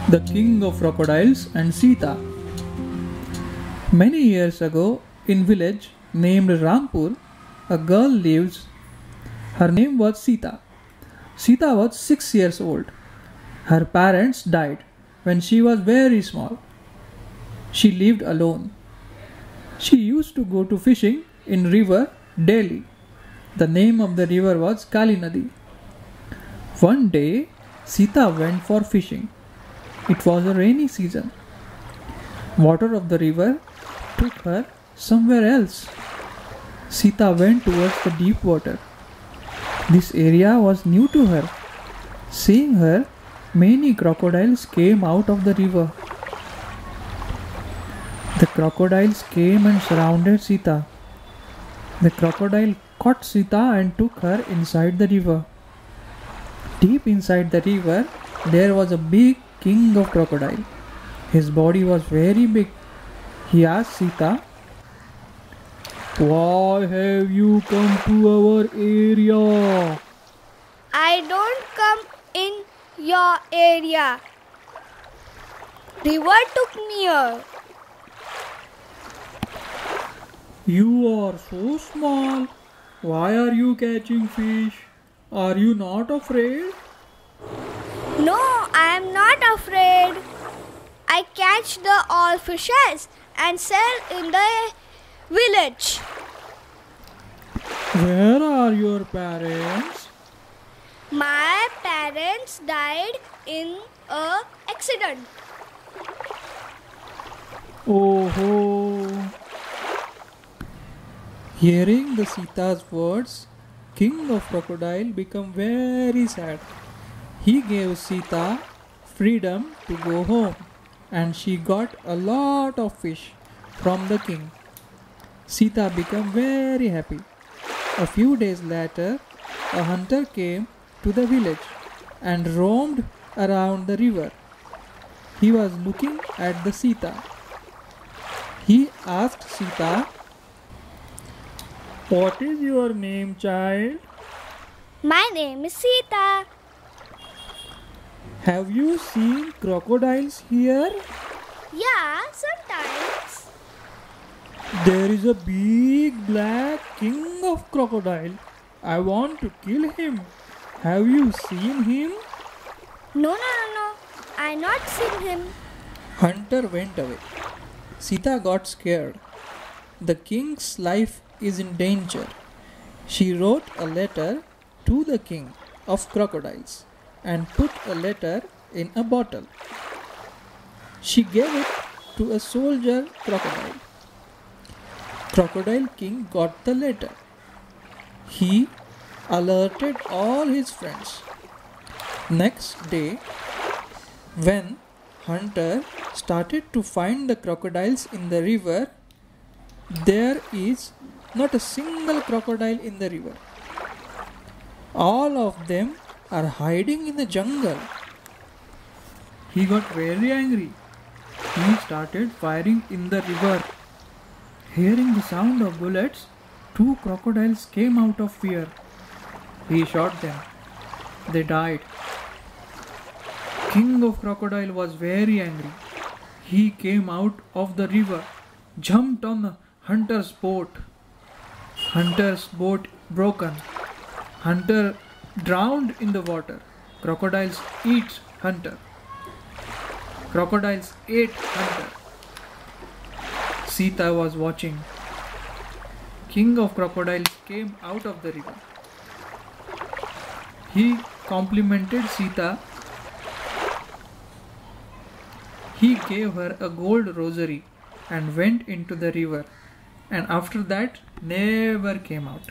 The King of Crocodiles and Sita. Many years ago, in village named Rampur, a girl lives. Her name was Sita. Sita was 6 years old. Her parents died when she was very small. She lived alone. She used to go to fishing in river daily. The name of the river was Kali Nadi. One day, Sita went for fishing. It was a rainy season. Water of the river took her somewhere else. Sita went towards the deep water. This area was new to her. Seeing her, many crocodiles came out of the river. The crocodiles came and surrounded Sita. The crocodile caught Sita and took her inside the river. Deep inside the river, there was a big king of crocodile. His body was very big. He asked Sita, "Why have you come to our area?" I don't come in your area. River took me here. You are so small. Why are you catching fish? Are you not afraid? No, I am not afraid. I catch the all fishes and sell in the village. Where are your parents? My parents died in a accident. Oh. Hearing the Sita's words, King of Crocodile became very sad. He gave Sita freedom to go home, and she got a lot of fish from the king. Sita became very happy. A few days later, a hunter came to the village and roamed around the river. He was looking at the Sita. He asked Sita, "What is your name, child?" My name is Sita. Have you seen crocodiles here? Yeah, sometimes. There is a big black king of crocodile. I want to kill him. Have you seen him? No. I not seen him. Hunter went away. Sita got scared. The king's life is in danger. She wrote a letter to the king of crocodiles and put a letter in a bottle. She gave it to a soldier crocodile. Crocodile King got the letter. He alerted all his friends. Next day, when Hunter started to find the crocodiles in the river, there is not a single crocodile in the river. All of them are hiding in the jungle. He got very angry. He started firing in the river. Hearing the sound of bullets, 2 crocodiles came out of fear. He shot them. They died. King of Crocodile was very angry. He came out of the river, jumped on the hunter's boat. Hunter's boat broken. Hunter drowned in the water. Crocodiles eat Hunter. Crocodiles ate Hunter. Sita was watching. King of Crocodiles came out of the river. He complimented Sita. He gave her a gold rosary and went into the river, and after that never came out.